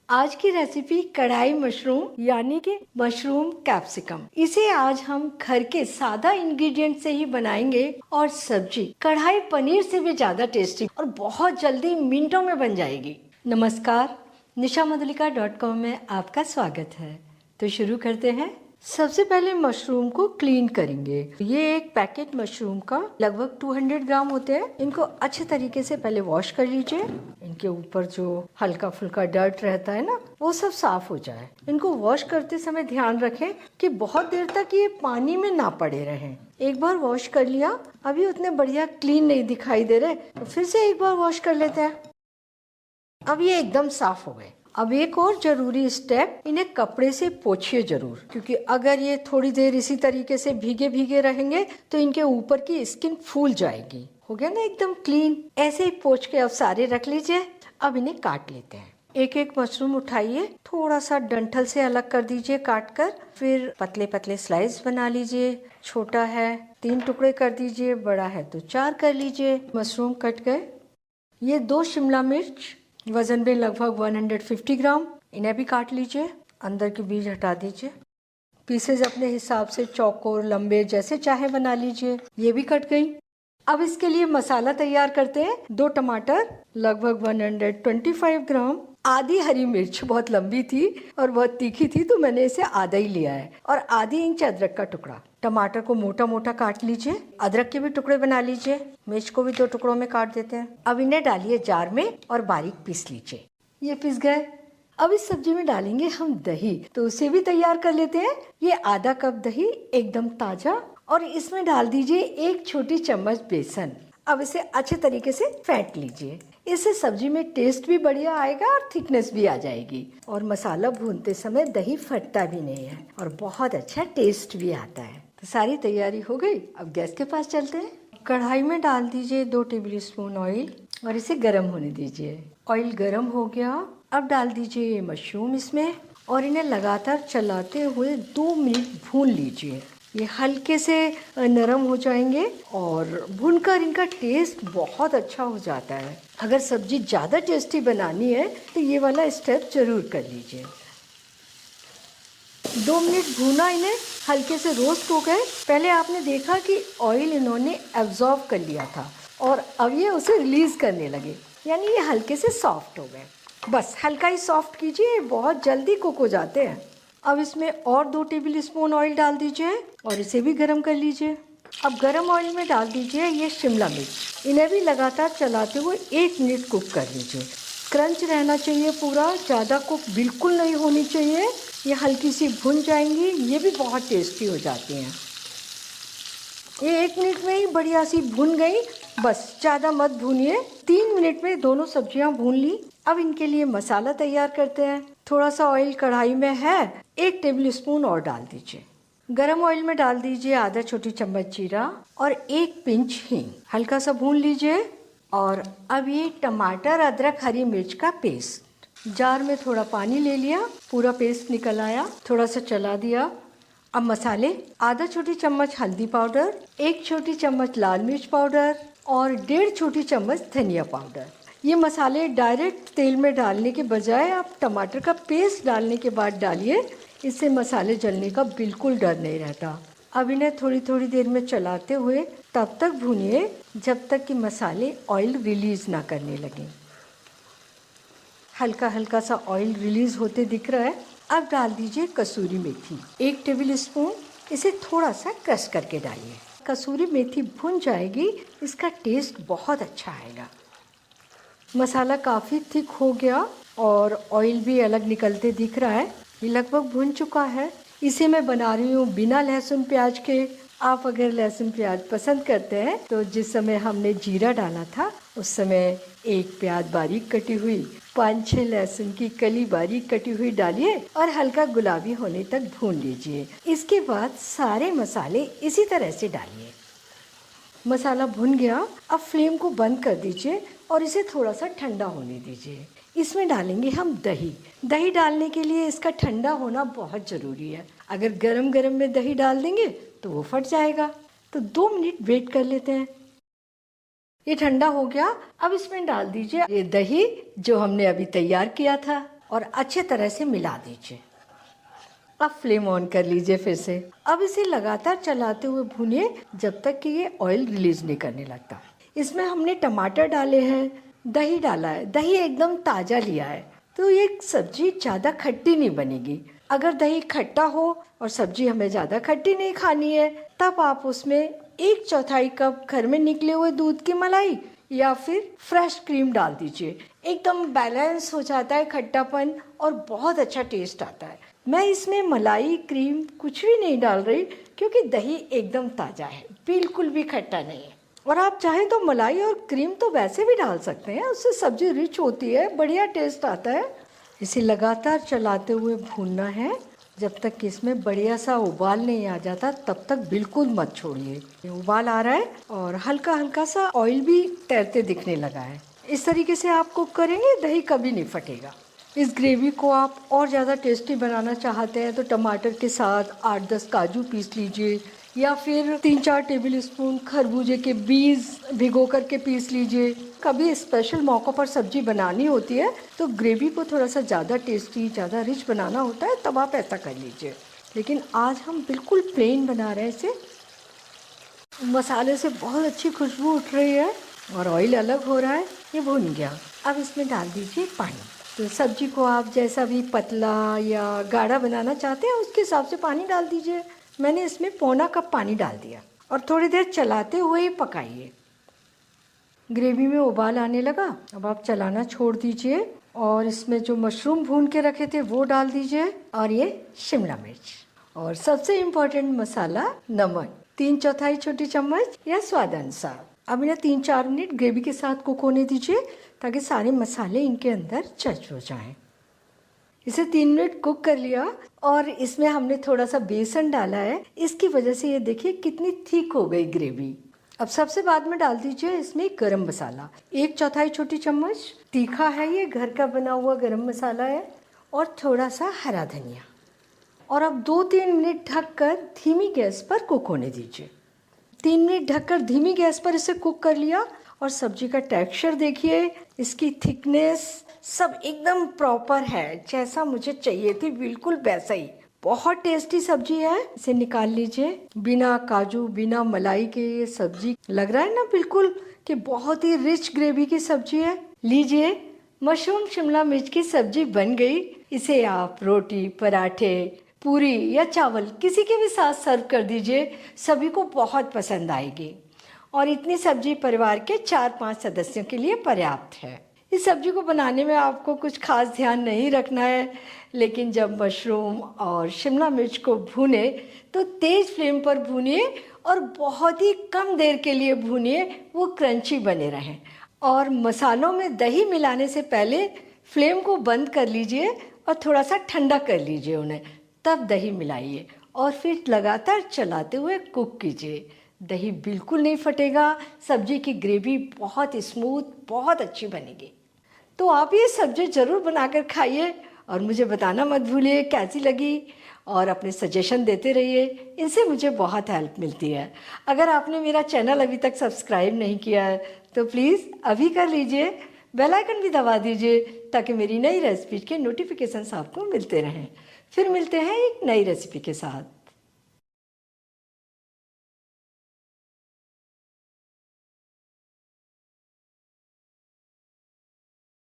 आज की रेसिपी कढ़ाई मशरूम यानी कि मशरूम कैप्सिकम। इसे आज हम घर के सादा इंग्रेडिएंट से ही बनाएंगे और सब्जी कढ़ाई पनीर से भी ज्यादा टेस्टी और बहुत जल्दी मिनटों में बन जाएगी। नमस्कार, nishamadulika.com में आपका स्वागत है। तो शुरू करते हैं। सबसे पहले मशरूम को क्लीन करेंगे। ये एक पैकेट मशरूम का लगभग 200 ग्राम होते हैं। इनको अच्छे तरीके से पहले वॉश कर लीजिए। इनके ऊपर जो हल्का फुल्का डर्ट रहता है ना, वो सब साफ हो जाए। इनको वॉश करते समय ध्यान रखें कि बहुत देर तक ये पानी में ना पड़े रहें। एक बार वॉश कर लिया, अभी उतने बढ़िया क्लीन नहीं दिखाई दे रहे, तो फिर से एक बार वॉश कर लेते हैं। अब ये एकदम साफ हो गए। अब एक और जरूरी स्टेप, इन्हें कपड़े से पोंछिए जरूर, क्योंकि अगर ये थोड़ी देर इसी तरीके से भीगे भीगे रहेंगे तो इनके ऊपर की स्किन फूल जाएगी। हो गया ना एकदम क्लीन। ऐसे ही पोंछ के अब सारे रख लीजिए। अब इन्हें काट लेते हैं। एक एक मशरूम उठाइए, थोड़ा सा डंठल से अलग कर दीजिए काट कर, फिर पतले पतले स्लाइस बना लीजिए। छोटा है 3 टुकड़े कर दीजिए, बड़ा है तो 4 कर लीजिए। मशरूम कट गए। ये 2 शिमला मिर्च वजन में लगभग 150 ग्राम, इन्हें भी काट लीजिए। अंदर के बीज हटा दीजिए। पीसेज अपने हिसाब से चौकोर लंबे जैसे चाहे बना लीजिए। ये भी कट गई। अब इसके लिए मसाला तैयार करते हैं। 2 टमाटर लगभग 125 ग्राम, आधी हरी मिर्च, बहुत लंबी थी और बहुत तीखी थी तो मैंने इसे आधा ही लिया है, और आधी इंच अदरक का टुकड़ा। टमाटर को मोटा मोटा काट लीजिए। अदरक के भी टुकड़े बना लीजिए। मिर्च को भी 2 टुकड़ों में काट देते हैं। अब इन्हें डालिए जार में और बारीक पीस लीजिए। ये पीस गए। अब इस सब्जी में डालेंगे हम दही, तो उसे भी तैयार कर लेते हैं। ये आधा कप दही एकदम ताजा, और इसमें डाल दीजिए 1 छोटी चम्मच बेसन। अब इसे अच्छे तरीके से फेंट लीजिए। इससे सब्जी में टेस्ट भी बढ़िया आएगा और थिकनेस भी आ जाएगी, और मसाला भूनते समय दही फटता भी नहीं है और बहुत अच्छा टेस्ट भी आता है। तो सारी तैयारी हो गई। अब गैस के पास चलते हैं। कढ़ाई में डाल दीजिए 2 टेबलस्पून ऑयल और इसे गर्म होने दीजिए। ऑयल गर्म हो गया। अब डाल दीजिए मशरूम इसमें और इन्हें लगातार चलाते हुए 2 मिनट भून लीजिए। ये हल्के से नरम हो जाएंगे और भूनकर इनका टेस्ट बहुत अच्छा हो जाता है। अगर सब्जी ज़्यादा टेस्टी बनानी है तो ये वाला स्टेप जरूर कर लीजिए। 2 मिनट भूना इन्हें, हल्के से रोस्ट हो गए। पहले आपने देखा कि ऑयल इन्होंने एब्जॉर्ब कर लिया था और अब ये उसे रिलीज करने लगे, यानी ये हल्के से सॉफ्ट हो गए। बस हल्का ही सॉफ्ट कीजिए, बहुत जल्दी कुक हो जाते हैं। अब इसमें और 2 टेबलस्पून ऑयल डाल दीजिए और इसे भी गरम कर लीजिए। अब गरम ऑयल में डाल दीजिए ये शिमला मिर्च। इन्हें भी लगातार चलाते हुए 1 मिनट कुक कर लीजिए। क्रंच रहना चाहिए पूरा, ज़्यादा कुक बिल्कुल नहीं होनी चाहिए। ये हल्की सी भुन जाएंगी, ये भी बहुत टेस्टी हो जाती हैं। ये 1 मिनट में ही बढ़िया सी भुन गई। बस ज़्यादा मत भूनिए। 3 मिनट में दोनों सब्जियां भून ली। अब इनके लिए मसाला तैयार करते हैं। थोड़ा सा ऑयल कढ़ाई में है, 1 टेबलस्पून और डाल दीजिए। गरम ऑयल में डाल दीजिए आधा छोटी चम्मच जीरा और 1 पिंच हींग। हल्का सा भून लीजिए। और अब ये टमाटर अदरक हरी मिर्च का पेस्ट, जार में थोड़ा पानी ले लिया, पूरा पेस्ट निकल आया, थोड़ा सा चला दिया। अब मसाले, आधा छोटी चम्मच हल्दी पाउडर, 1 छोटी चम्मच लाल मिर्च पाउडर और 1.5 छोटी चम्मच धनिया पाउडर। ये मसाले डायरेक्ट तेल में डालने के बजाय आप टमाटर का पेस्ट डालने के बाद डालिए, इससे मसाले जलने का बिल्कुल डर नहीं रहता। अब इन्हें थोड़ी थोड़ी देर में चलाते हुए तब तक भूनिए जब तक कि मसाले ऑयल रिलीज ना करने लगे। हल्का हल्का सा ऑयल रिलीज होते दिख रहा है। अब डाल दीजिए कसूरी मेथी, 1 टेबलस्पून। इसे थोड़ा सा क्रश करके डालिए। कसूरी मेथी भुन जाएगी, इसका टेस्ट बहुत अच्छा आएगा। मसाला काफ़ी थिक हो गया और ऑयल भी अलग निकलते दिख रहा है। ये लगभग भुन चुका है। इसे मैं बना रही हूँ बिना लहसुन प्याज के। आप अगर लहसुन प्याज पसंद करते हैं तो जिस समय हमने जीरा डाला था उस समय 1 प्याज बारीक कटी हुई, 5-6 लहसुन की कली बारीक कटी हुई डालिए और हल्का गुलाबी होने तक भून लीजिए। इसके बाद सारे मसाले इसी तरह से डालिए। मसाला भुन गया। अब फ्लेम को बंद कर दीजिए और इसे थोड़ा सा ठंडा होने दीजिए। इसमें डालेंगे हम दही। दही डालने के लिए इसका ठंडा होना बहुत ज़रूरी है। अगर गरम गरम में दही डाल देंगे तो वो फट जाएगा। तो 2 मिनट वेट कर लेते हैं। ये ठंडा हो गया। अब इसमें डाल दीजिए ये दही जो हमने अभी तैयार किया था। और अच्छे तरह से मिला दीजिए। अब फ्लेम ऑन कर लीजिए फिर से। अब इसे लगातार चलाते हुए भूनिए जब तक कि ये ऑयल रिलीज नहीं करने लगता। इसमें हमने टमाटर डाले हैं, दही डाला है, दही एकदम ताज़ा लिया है, तो ये सब्जी ज़्यादा खट्टी नहीं बनेगी। अगर दही खट्टा हो और सब्जी हमें ज़्यादा खट्टी नहीं खानी है, तब आप उसमें 1/4 कप घर में निकले हुए दूध की मलाई या फिर फ्रेश क्रीम डाल दीजिए। एकदम बैलेंस हो जाता है खट्टापन और बहुत अच्छा टेस्ट आता है। मैं इसमें मलाई क्रीम कुछ भी नहीं डाल रही क्योंकि दही एकदम ताज़ा है, बिल्कुल भी खट्टा नहीं है। और आप चाहें तो मलाई और क्रीम तो वैसे भी डाल सकते हैं, उससे सब्जी रिच होती है, बढ़िया टेस्ट आता है। इसे लगातार चलाते हुए भूनना है जब तक कि इसमें बढ़िया सा उबाल नहीं आ जाता, तब तक बिल्कुल मत छोड़िए। उबाल आ रहा है और हल्का हल्का सा ऑयल भी तैरते दिखने लगा है। इस तरीके से आप कुक करेंगे, दही कभी नहीं फटेगा। इस ग्रेवी को आप और ज़्यादा टेस्टी बनाना चाहते हैं तो टमाटर के साथ 8-10 काजू पीस लीजिए या फिर 3-4 टेबल स्पून खरबूजे के बीज भिगो करके पीस लीजिए। कभी स्पेशल मौक़ों पर सब्जी बनानी होती है तो ग्रेवी को थोड़ा सा ज़्यादा टेस्टी, ज़्यादा रिच बनाना होता है, तब आप ऐसा कर लीजिए। लेकिन आज हम बिल्कुल प्लेन बना रहे हैं इसे। मसाले से बहुत अच्छी खुशबू उठ रही है और ऑयल अलग हो रहा है, ये भुन गया। अब इसमें डाल दीजिए पानी। तो सब्जी को आप जैसा भी पतला या गाढ़ा बनाना चाहते हैं उसके हिसाब से पानी डाल दीजिए। मैंने इसमें 1/4 कप पानी डाल दिया और थोड़ी देर चलाते हुए ही पकाइए। ग्रेवी में उबाल आने लगा, अब आप चलाना छोड़ दीजिए और इसमें जो मशरूम भून के रखे थे वो डाल दीजिए और ये शिमला मिर्च और सबसे इम्पोर्टेंट मसाला नमक 3/4 छोटी चम्मच या स्वाद अनुसार। अब इन्हें 3-4 मिनट ग्रेवी के साथ कुक होने दीजिए ताकि सारे मसाले इनके अंदर टच हो जाएं। इसे 3 मिनट कुक कर लिया और इसमें हमने थोड़ा सा बेसन डाला है, इसकी वजह से ये देखिए कितनी थिक हो गई ग्रेवी। अब सबसे बाद में डाल दीजिए इसमें गरम मसाला 1/4 छोटी चम्मच, तीखा है ये, घर का बना हुआ गरम मसाला है, और थोड़ा सा हरा धनिया। और अब 2-3 मिनट ढककर धीमी गैस पर कुक होने दीजिए। 3 मिनट ढककर धीमी गैस पर इसे कुक कर लिया और सब्जी का टेक्सचर देखिए, इसकी थिकनेस सब एकदम प्रॉपर है, जैसा मुझे चाहिए थी बिल्कुल वैसा ही। बहुत टेस्टी सब्जी है। इसे निकाल लीजिए। बिना काजू बिना मलाई के ये सब्जी लग रहा है ना बिल्कुल कि बहुत ही रिच ग्रेवी की सब्जी है। लीजिए, मशरूम शिमला मिर्च की सब्जी बन गई। इसे आप रोटी, पराठे, पूरी या चावल किसी के भी साथ सर्व कर दीजिए, सभी को बहुत पसंद आएगी। और इतनी सब्जी परिवार के 4-5 सदस्यों के लिए पर्याप्त है। इस सब्जी को बनाने में आपको कुछ खास ध्यान नहीं रखना है, लेकिन जब मशरूम और शिमला मिर्च को भूने तो तेज़ फ्लेम पर भूनिए और बहुत ही कम देर के लिए भूनिए, वो क्रंची बने रहें। और मसालों में दही मिलाने से पहले फ्लेम को बंद कर लीजिए और थोड़ा सा ठंडा कर लीजिए उन्हें, तब दही मिलाइए और फिर लगातार चलाते हुए कुक कीजिए। दही बिल्कुल नहीं फटेगा, सब्जी की ग्रेवी बहुत स्मूथ, बहुत अच्छी बनेगी। तो आप ये सब्जी ज़रूर बनाकर खाइए और मुझे बताना मत भूलिए कैसी लगी, और अपने सजेशन देते रहिए, इनसे मुझे बहुत हेल्प मिलती है। अगर आपने मेरा चैनल अभी तक सब्सक्राइब नहीं किया है तो प्लीज़ अभी कर लीजिए, बेल आइकन भी दबा दीजिए ताकि मेरी नई रेसिपी के नोटिफिकेशंस आपको मिलते रहें। फिर मिलते हैं एक नई रेसिपी के साथ।